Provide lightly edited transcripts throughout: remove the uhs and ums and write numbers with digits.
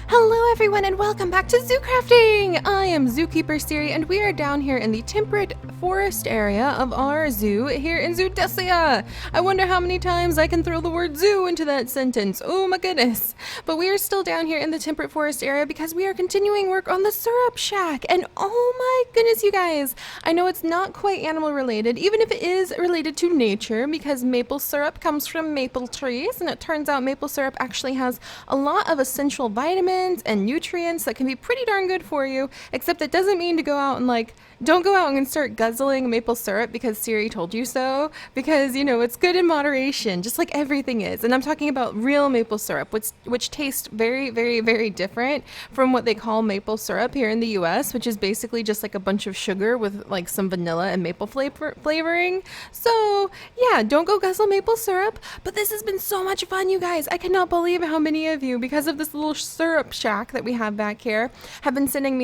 Hello everyone and welcome back to Zoo Crafting! I am Zookeeper Seri and we are down here in the temperate forest area of our zoo here in Zoodesia. I wonder how many times I can throw the word zoo into that sentence. Oh my goodness. But we are still down here in the temperate forest area because we are continuing work on the syrup shack. And oh my goodness, you guys, I know it's not quite animal related, even if it is related to nature, because maple syrup comes from maple trees, and it turns out maple syrup actually has a lot of essential vitamins and nutrients that can be pretty darn good for you, except it doesn't mean to go out and don't go out and start guzzling maple syrup because Seri told you so, because it's good in moderation, just like everything is. And I'm talking about real maple syrup, which tastes very, very, very different from what they call maple syrup here in the US, which is basically just like a bunch of sugar with like some vanilla and maple flavoring. So yeah, don't go guzzle maple syrup. But this has been so much fun, you guys. I cannot believe how many of you, because of this little syrup shack that we have back here, have been sending me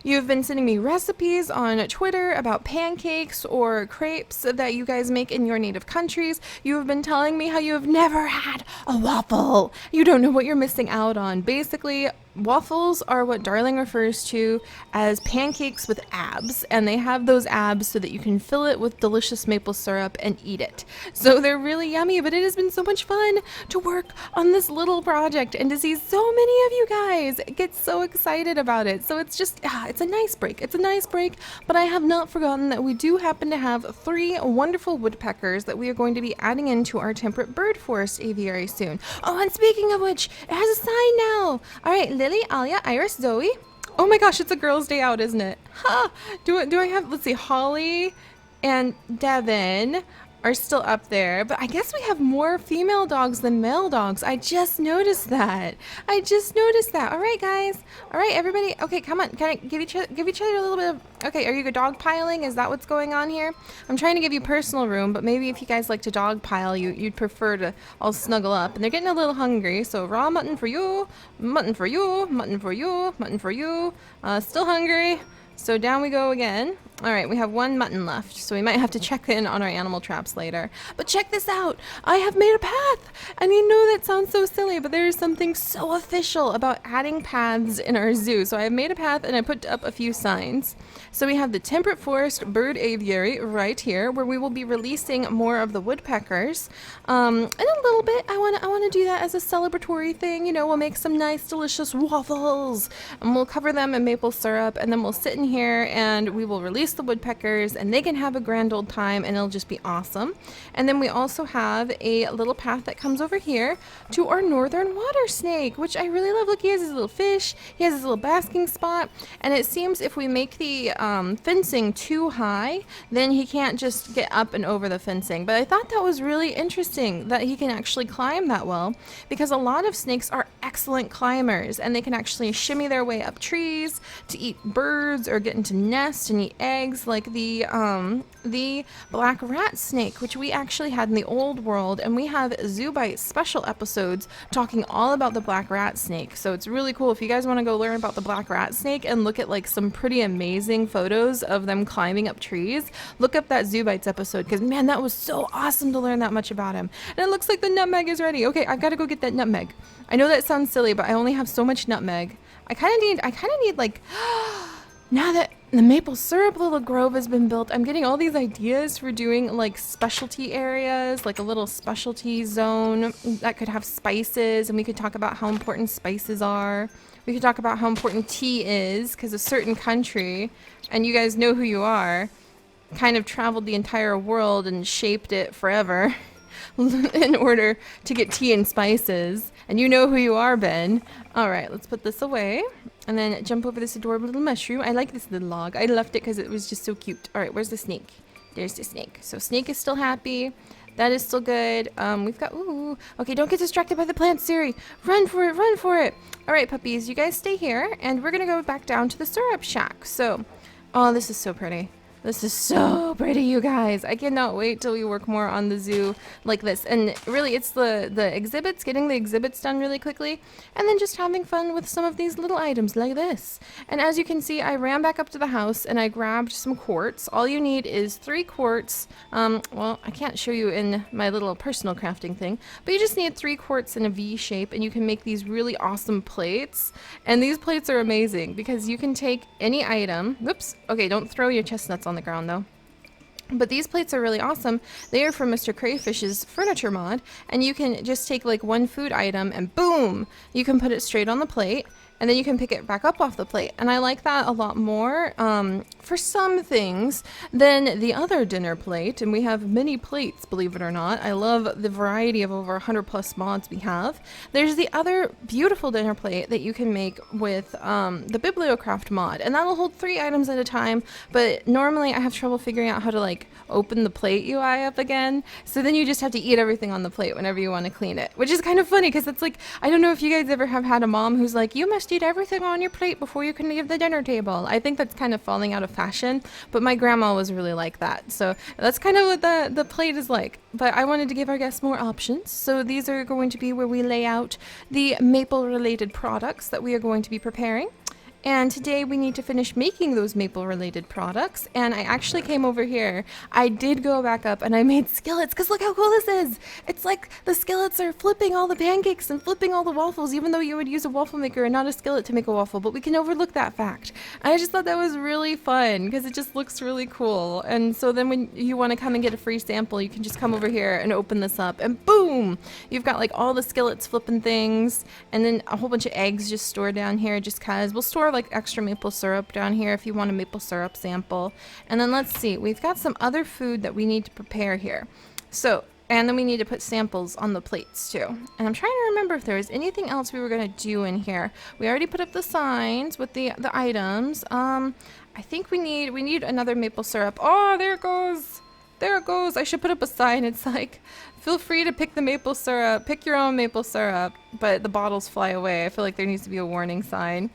you've been sending me recipes on Twitter about pancakes or crepes that you guys make in your native countries. You have been telling me how you have never had a waffle. You don't know what you're missing out on. Basically, waffles are what Darling refers to as pancakes with abs, and they have those abs so that you can fill it with delicious maple syrup and eat it. So they're really yummy, but it has been so much fun to work on this little project and to see so many of you guys get so excited about it. So it's just, it's a nice break. It's a nice break, but I have not forgotten that we do happen to have 3 wonderful woodpeckers that we are going to be adding into our temperate bird forest aviary soon. Oh, and speaking of which, it has a sign now. All right, Lily, Alia, Iris, Zoe. Oh my gosh, it's a girls' day out, isn't it? Ha! Do I have, let's see, Holly and Devin are still up there, but I guess we have more female dogs than male dogs. I just noticed that. All right, guys. All right, everybody. Okay, come on. Can I give each other a little bit of... Okay, are you dog piling? Is that what's going on here? I'm trying to give you personal room, but maybe if you guys like to dog pile, you'd prefer to all snuggle up. And they're getting a little hungry, so raw mutton for you, mutton for you, mutton for you, mutton for you. Still hungry. So down we go again. All right, we have 1 mutton left, so we might have to check in on our animal traps later. But check this out. I have made a path. And you know that sounds so silly, but there is something so official about adding paths in our zoo. So I have made a path and I put up a few signs. So we have the temperate forest bird aviary right here, where we will be releasing more of the woodpeckers. In a little bit, I want to do that as a celebratory thing. We'll make some nice, delicious waffles, and we'll cover them in maple syrup, and then we'll sit in here and we will release the woodpeckers, and they can have a grand old time, and it'll just be awesome. And then we also have a little path that comes over here to our northern water snake, which I really love. Look, he has his little fish, he has his little basking spot, and it seems if we make the fencing too high, then he can't just get up and over the fencing. But I thought that was really interesting that he can actually climb that well, because a lot of snakes are excellent climbers, and they can actually shimmy their way up trees to eat birds or get into nests and eat eggs, like the black rat snake, which we actually had in the old world, and we have Zoo Bites special episodes talking all about the black rat snake. So it's really cool if you guys want to go learn about the black rat snake and look at some pretty amazing photos of them climbing up trees. Look up that Zoo Bites episode, because man, that was so awesome to learn that much about him. And it looks like the nutmeg is ready. Okay, I've got to go get that nutmeg. I know that sounds silly, but I only have so much nutmeg. I kind of need now that the maple syrup little grove has been built, I'm getting all these ideas for doing specialty areas, like a little specialty zone that could have spices, and we could talk about how important spices are. We could talk about how important tea is, because a certain country, and you guys know who you are, kind of traveled the entire world and shaped it forever in order to get tea and spices. And you know who you are, Ben. All right, let's put this away and then jump over this adorable little mushroom. I like this little log. I left it because it was just so cute. All right, where's the snake? There's the snake. So snake is still happy. That is still good. We've got, ooh. Okay, don't get distracted by the plant, Seri. Run for it, run for it. All right, puppies, you guys stay here, and we're going to go back down to the syrup shack. So, oh, this is so pretty. This is so pretty, you guys. I cannot wait till we work more on the zoo like this. And really, it's the exhibits, getting the exhibits done really quickly, and then just having fun with some of these little items like this. And as you can see, I ran back up to the house and I grabbed some quartz. All you need is 3 quartz. Well, I can't show you in my little personal crafting thing, but you just need 3 quartz in a V shape, and you can make these really awesome plates. And these plates are amazing because you can take any item. Whoops. Okay, don't throw your chestnuts on the ground though. But these plates are really awesome. They are from Mr. Crayfish's furniture mod, and you can just take like one food item and boom, you can put it straight on the plate, and then you can pick it back up off the plate. And I like that a lot more for some things than the other dinner plate. And we have many plates, believe it or not. I love the variety of over 100 plus mods we have. There's the other beautiful dinner plate that you can make with the Bibliocraft mod, and that'll hold 3 items at a time. But normally I have trouble figuring out how to like open the plate UI up again. So then you just have to eat everything on the plate whenever you want to clean it, which is kind of funny because it's like, I don't know if you guys ever have had a mom who's like, you must eat everything on your plate before you can leave the dinner table. I think that's kind of falling out of fashion, but my grandma was really like that. So that's kind of what the plate is like. But I wanted to give our guests more options. So these are going to be where we lay out the maple related products that we are going to be preparing. And today we need to finish making those maple related products. And I actually came over here. I did go back up and I made skillets because look how cool this is. It's like the skillets are flipping all the pancakes and flipping all the waffles, even though you would use a waffle maker and not a skillet to make a waffle. But we can overlook that fact. And I just thought that was really fun because it just looks really cool. And so then when you want to come and get a free sample, you can just come over here and open this up and boom, you've got like all the skillets flipping things, and then a whole bunch of eggs just stored down here just cause. We'll store like extra maple syrup down here if you want a maple syrup sample. And then let's see, we've got some other food that we need to prepare here. So, and then we need to put samples on the plates too. And I'm trying to remember if there was anything else we were gonna do in here. We already put up the signs with the items. I think we need another maple syrup. Oh, there it goes. There it goes. I should put up a sign. It's like, feel free to pick the maple syrup. Pick your own maple syrup. But the bottles fly away. I feel like there needs to be a warning sign.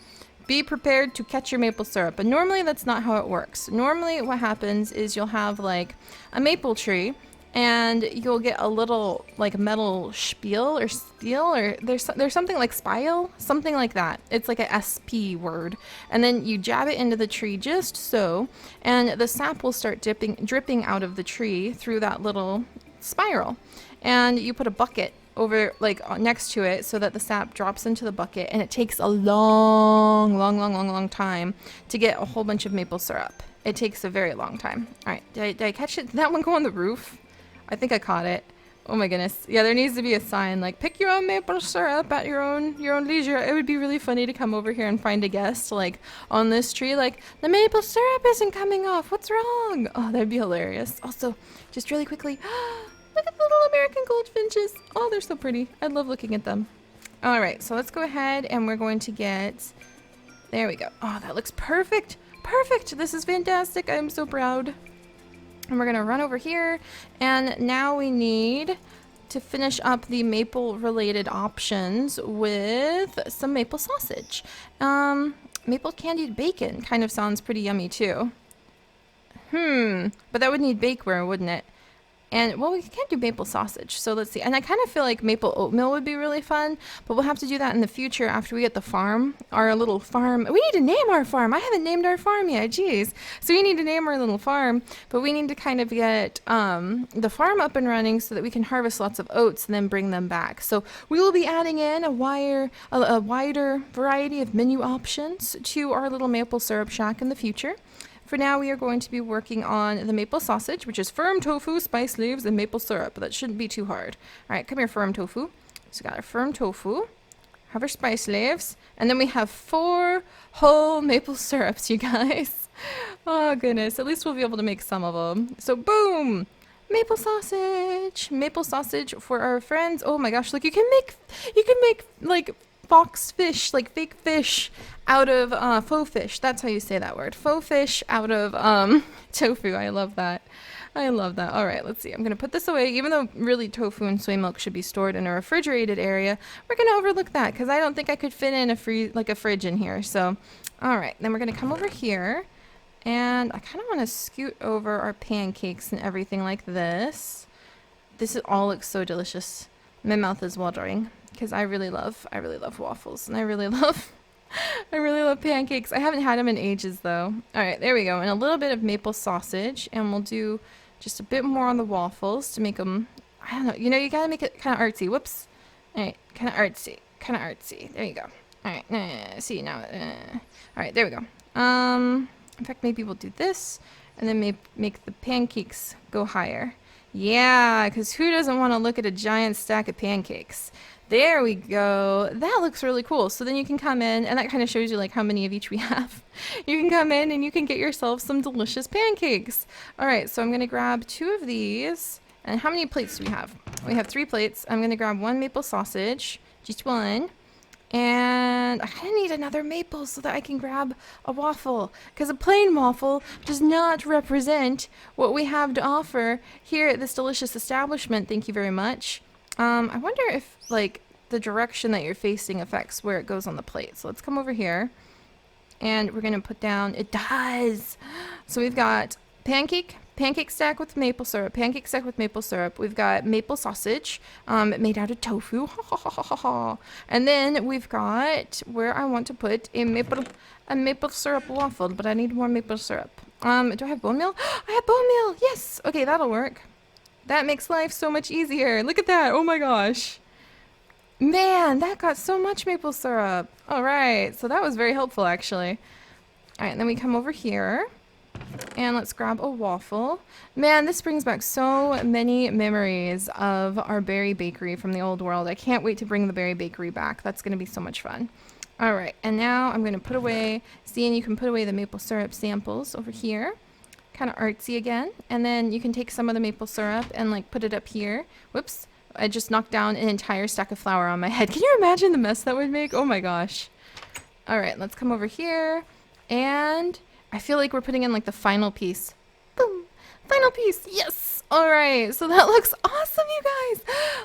Be prepared to catch your maple syrup. But normally that's not how it works. Normally what happens is you'll have like a maple tree and you'll get a little like metal spiel or steel, or there's something like spile, something like that. It's like a SP word. And then you jab it into the tree just so, and the sap will start dripping out of the tree through that little spiral. And you put a bucket over like next to it so that the sap drops into the bucket, and it takes a long time to get a whole bunch of maple syrup. It takes a very long time. All right, did I catch it? Did that one go on the roof? I think I caught it. Oh my goodness. Yeah, there needs to be a sign like pick your own maple syrup at your own leisure. It would be really funny to come over here and find a guest like on this tree like the maple syrup isn't coming off. What's wrong? Oh, that'd be hilarious. Also, just really quickly, look at the little American goldfinches. Oh, they're so pretty. I love looking at them. All right, so let's go ahead and we're going to get, there we go. Oh, that looks perfect. Perfect. This is fantastic. I'm so proud. And we're going to run over here. And now we need to finish up the maple related options with some maple sausage. Maple candied bacon kind of sounds pretty yummy too. But that would need bakeware, wouldn't it? And, well, we can't do maple sausage, so let's see. And I kind of feel like maple oatmeal would be really fun, but we'll have to do that in the future after we get the farm, our little farm. We need to name our farm. I haven't named our farm yet, jeez. So we need to name our little farm, but we need to kind of get the farm up and running so that we can harvest lots of oats and then bring them back. So we will be adding in a wider variety of menu options to our little maple syrup shack in the future. For now, we are going to be working on the maple sausage, which is firm tofu, spice leaves, and maple syrup. That shouldn't be too hard. All right, come here, firm tofu. So we got our firm tofu, have our spice leaves, and then we have 4 whole maple syrups, you guys. Oh, goodness. At least we'll be able to make some of them. So, boom! Maple sausage for our friends. Oh my gosh, look, you can make like fox fish, like fake fish out of faux fish. That's how you say that word. Faux fish out of tofu. I love that. I love that. All right, let's see. I'm going to put this away. Even though really tofu and soy milk should be stored in a refrigerated area, we're going to overlook that because I don't think I could fit in a fridge in here. So, all right, then we're going to come over here And I kind of want to scoot over our pancakes and everything like this. All looks so delicious. My mouth is watering because I really love waffles, and I really love pancakes. I haven't had them in ages though. All right, there we go. And a little bit of maple sausage, and we'll do just a bit more on the waffles to make them, I don't know, you know, you gotta make it kind of artsy. Whoops. All right, kind of artsy. There you go. All right, see now. All right, there we go. In fact, maybe we'll do this, and then make the pancakes go higher. Yeah, because who doesn't want to look at a giant stack of pancakes? There we go. That looks really cool. So then you can come in, and that kind of shows you like how many of each we have. You can come in and you can get yourself some delicious pancakes. All right, so I'm going to grab 2 of these. And how many plates do we have? We have 3 plates. I'm going to grab 1 maple sausage, just 1. And I kind of need another maple so that I can grab a waffle, because a plain waffle does not represent what we have to offer here at this delicious establishment. Thank you very much. I wonder if like the direction that you're facing affects where it goes on the plate. So let's come over here, and we're going to put down, it does. So we've got pancake stack with maple syrup, pancake stack with maple syrup. We've got maple sausage made out of tofu. And then we've got where I want to put a maple syrup waffle, but I need more maple syrup. Do I have bone meal? I have bone meal. Yes. Okay, that'll work. That makes life so much easier. Look at that. Oh my gosh. Man, that got so much maple syrup. All right. So that was very helpful actually. All right, and then we come over here. And let's grab a waffle. Man, this brings back so many memories of our berry bakery from the old world. I can't wait to bring the berry bakery back. That's going to be so much fun. All right, and now I'm going to put away, and you can put away the maple syrup samples over here. Kind of artsy again. And then you can take some of the maple syrup and like put it up here. Whoops, I just knocked down an entire stack of flour on my head. Can you imagine the mess that would make? Oh my gosh. All right, let's come over here, and I feel like we're putting in like the final piece. Boom! Final piece! Yes! Alright, so that looks awesome, you guys!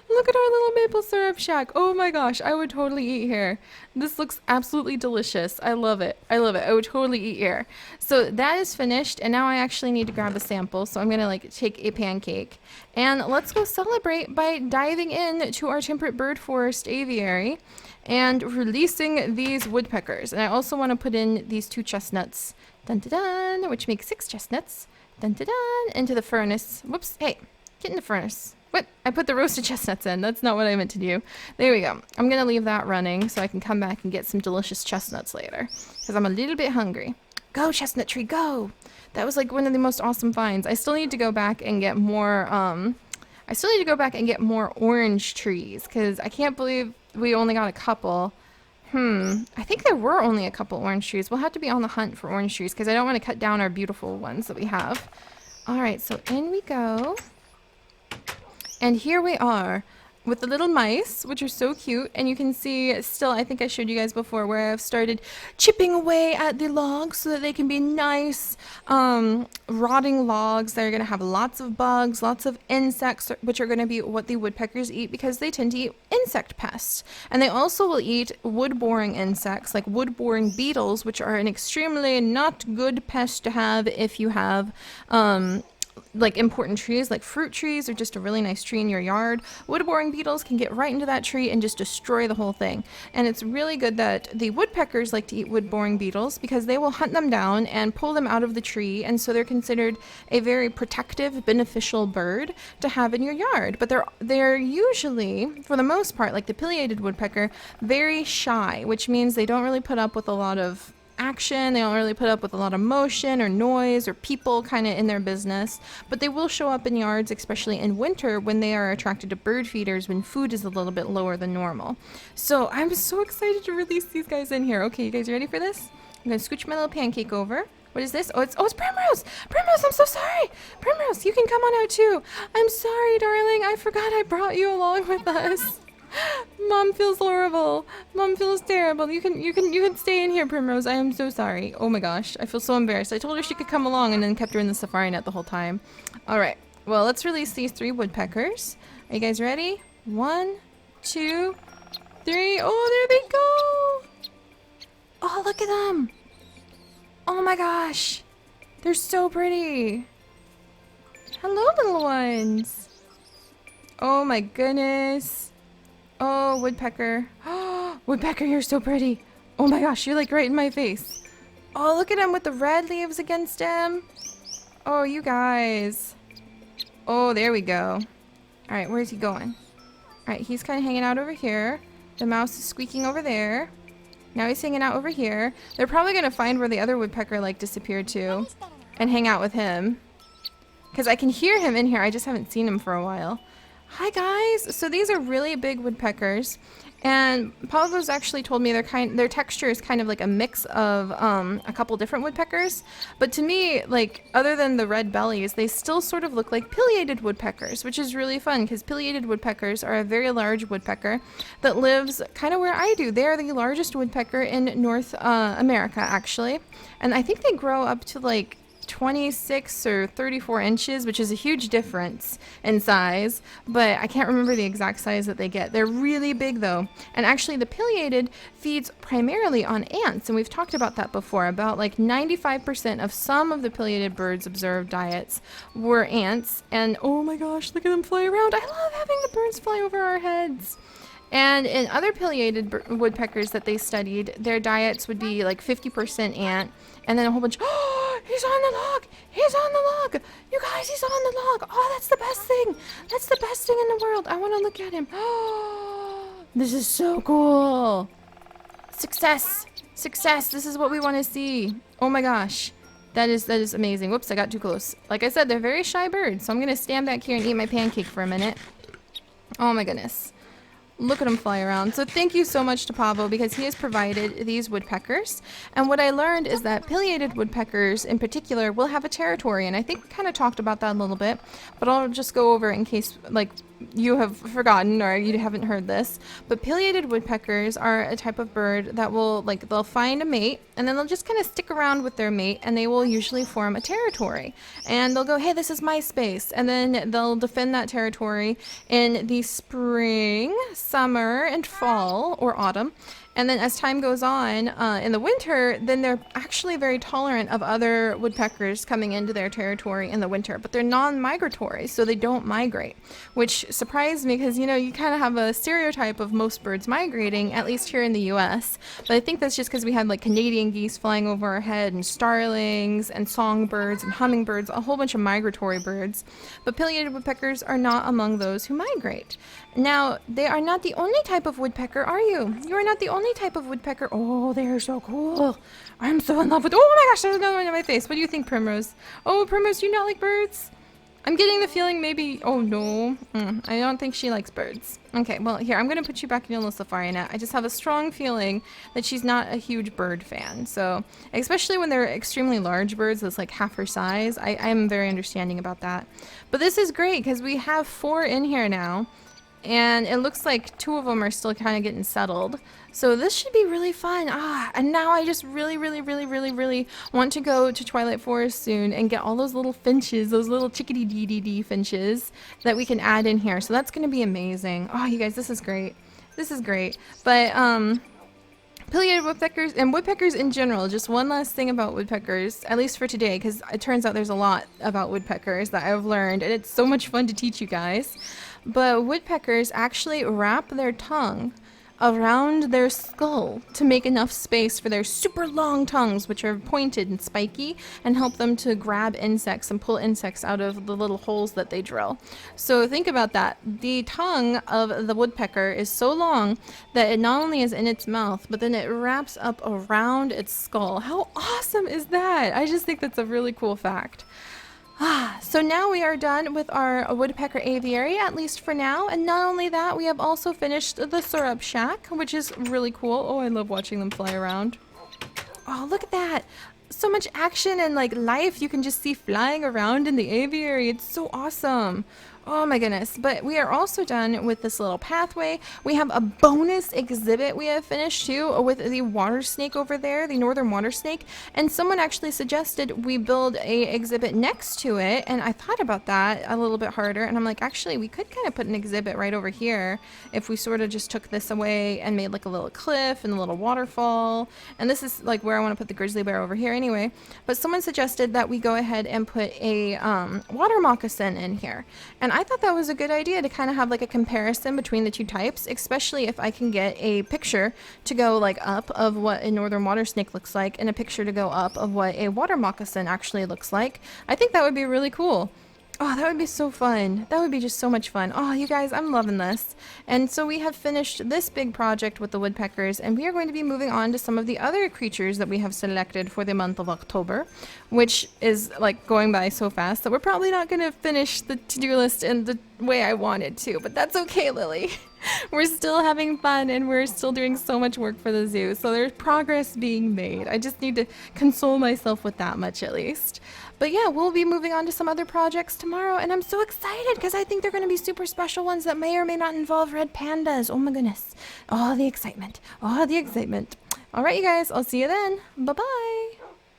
Look at our little maple syrup shack. Oh my gosh, I would totally eat here. This looks absolutely delicious. I love it. I love it. I would totally eat here. So that is finished, and now I actually need to grab a sample. So I'm gonna like take a pancake. And let's go celebrate by diving in to our temperate bird forest aviary and releasing these woodpeckers. And I also want to put in these 2 chestnuts. Dun dun dun, which makes 6 chestnuts. Dun dun dun, into the furnace. Whoops, hey, get in the furnace. What? I put the roasted chestnuts in. That's not what I meant to do. There we go. I'm going to leave that running so I can come back and get some delicious chestnuts later, because I'm a little bit hungry. Go, chestnut tree, go! That was like one of the most awesome finds. I still need to go back and get more, orange trees, because I can't believe we only got a couple. I think there were only a couple orange trees. We'll have to be on the hunt for orange trees because I don't want to cut down our beautiful ones that we have. All right, so in we go. And here we are with the little mice, which are so cute. And you can see still, I think I showed you guys before, where I've started chipping away at the logs so that they can be nice, rotting logs. They're going to have lots of bugs, lots of insects, which are going to be what the woodpeckers eat because they tend to eat insect pests. And they also will eat wood-boring insects, like wood-boring beetles, which are an extremely not good pest to have if you have, like important trees like fruit trees or just a really nice tree in your yard. Wood-boring beetles can get right into that tree and just destroy the whole thing. And it's really good that the woodpeckers like to eat wood-boring beetles because they will hunt them down and pull them out of the tree, and so they're considered a very protective, beneficial bird to have in your yard. But they're usually, for the most part, like the pileated woodpecker, very shy, which means they don't really put up with a lot of action. They don't really put up with a lot of motion or noise or people kind of in their business, but they will show up in yards, especially in winter when they are attracted to bird feeders when food is a little bit lower than normal. So I'm so excited to release these guys in here. Okay, you guys ready for this? I'm gonna scooch my little pancake over. What is this? Oh, it's Primrose! Primrose, I'm so sorry! Primrose, you can come on out too. I'm sorry, darling. I forgot I brought you along with us. Mom feels horrible. Mom feels terrible. You can stay in here, Primrose. I am so sorry. Oh my gosh, I feel so embarrassed. I told her she could come along and then kept her in the safari net the whole time. All right. Well, let's release these 3 woodpeckers. Are you guys ready? 1, 2, 3. Oh, there they go. Oh, look at them. Oh my gosh. They're so pretty. Hello, little ones. Oh my goodness. Oh, woodpecker. Woodpecker, you're so pretty. Oh my gosh, you're like right in my face. Oh, look at him with the red leaves against him. Oh, you guys. Oh, there we go. All right, where's he going? All right, he's kind of hanging out over here. The mouse is squeaking over there. Now he's hanging out over here. They're probably going to find where the other woodpecker like disappeared to and hang out with him. Because I can hear him in here. I just haven't seen him for a while. Hi, guys. So these are really big woodpeckers. And Pablo's actually told me their texture is kind of like a mix of a couple different woodpeckers. But to me, like, other than the red bellies, they still sort of look like pileated woodpeckers, which is really fun because pileated woodpeckers are a very large woodpecker that lives kind of where I do. They are the largest woodpecker in North America, actually. And I think they grow up to like 26 or 34 inches, which is a huge difference in size, but I can't remember the exact size that they get. They're really big though. And actually the pileated feeds primarily on ants, and we've talked about that before. About like 95% of some of the pileated birds' observed diets were ants. And oh my gosh, look at them fly around. I love having the birds fly over our heads. And in other pileated woodpeckers that they studied, their diets would be like 50% ant, and then a whole bunch. Oh, he's on the log! He's on the log! You guys, he's on the log! Oh, that's the best thing! That's the best thing in the world! I want to look at him. Oh, this is so cool! Success! Success! This is what we want to see. Oh my gosh. That is amazing. Whoops, I got too close. Like I said, they're very shy birds, so I'm going to stand back here and eat my pancake for a minute. Oh my goodness. Look at him fly around. So thank you so much to Pablo because he has provided these woodpeckers. And what I learned is that pileated woodpeckers in particular will have a territory. And I think we kind of talked about that a little bit, but I'll just go over it in case like you have forgotten or you haven't heard this. But pileated woodpeckers are a type of bird that will they'll find a mate and then they'll just kind of stick around with their mate, and they will usually form a territory. And they'll go, hey, this is my space. And then they'll defend that territory in the spring, summer, and fall or autumn. And then as time goes on, in the winter, then they're actually very tolerant of other woodpeckers coming into their territory in the winter. But they're non-migratory, so they don't migrate, which surprised me because, you know, you kind of have a stereotype of most birds migrating, at least here in the U.S. But I think that's just because we had like Canadian geese flying over our head and starlings and songbirds and hummingbirds, a whole bunch of migratory birds. But pileated woodpeckers are not among those who migrate. Now, they are not the only type of woodpecker, are you? You are not the only type of woodpecker. Oh, they're so cool. I'm so in love with. Oh my gosh, there's another one in my face. What do you think, Primrose? Oh, Primrose, do you not like birds? I'm getting the feeling maybe. Oh no, I don't think she likes birds. Okay, well here, I'm gonna put you back in your little safari net. I just have a strong feeling that she's not a huge bird fan. So, especially when they're extremely large birds, that's like half her size. I'm very understanding about that. But this is great because we have 4 in here now. And it looks like 2 of them are still kind of getting settled. So this should be really fun. And now I just really want to go to Twilight Forest soon and get all those little finches, those little chickadee-dee-dee-dee finches that we can add in here. So that's going to be amazing. Oh, you guys, this is great. This is great. But, pileated woodpeckers and woodpeckers in general, just one last thing about woodpeckers, at least for today, because it turns out there's a lot about woodpeckers that I've learned, and it's so much fun to teach you guys. But woodpeckers actually wrap their tongue around their skull to make enough space for their super long tongues, which are pointed and spiky, and help them to grab insects and pull insects out of the little holes that they drill. So think about that. The tongue of the woodpecker is so long that it not only is in its mouth, but then it wraps up around its skull. How awesome is that? I just think that's a really cool fact. So now we are done with our woodpecker aviary, at least for now. And not only that, we have also finished the syrup shack, which is really cool. Oh, I love watching them fly around. Oh, look at that. So much action and like life you can just see flying around in the aviary. It's so awesome. Oh my goodness. But we are also done with this little pathway. We have a bonus exhibit we have finished too with the water snake over there, the northern water snake. And someone actually suggested we build a exhibit next to it. And I thought about that a little bit harder. And I'm like, actually, we could kind of put an exhibit right over here if we sort of just took this away and made like a little cliff and a little waterfall. And this is like where I want to put the grizzly bear over here anyway. But someone suggested that we go ahead and put a water moccasin in here. And I thought that was a good idea to kind of have like a comparison between the two types, especially if I can get a picture to go like up of what a northern water snake looks like and a picture to go up of what a water moccasin actually looks like. I think that would be really cool. Oh, that would be so fun. That would be just so much fun. Oh, you guys, I'm loving this. And so we have finished this big project with the woodpeckers, and we are going to be moving on to some of the other creatures that we have selected for the month of October, which is like going by so fast that we're probably not going to finish the to-do list in the way I wanted to, but that's okay, Lily. We're still having fun and we're still doing so much work for the zoo, so there's progress being made. I just need to console myself with that much at least. But yeah, we'll be moving on to some other projects tomorrow, and I'm so excited because I think they're going to be super special ones that may or may not involve red pandas. Oh my goodness. Oh, the excitement. Oh, the excitement. All right, you guys, I'll see you then. Bye-bye.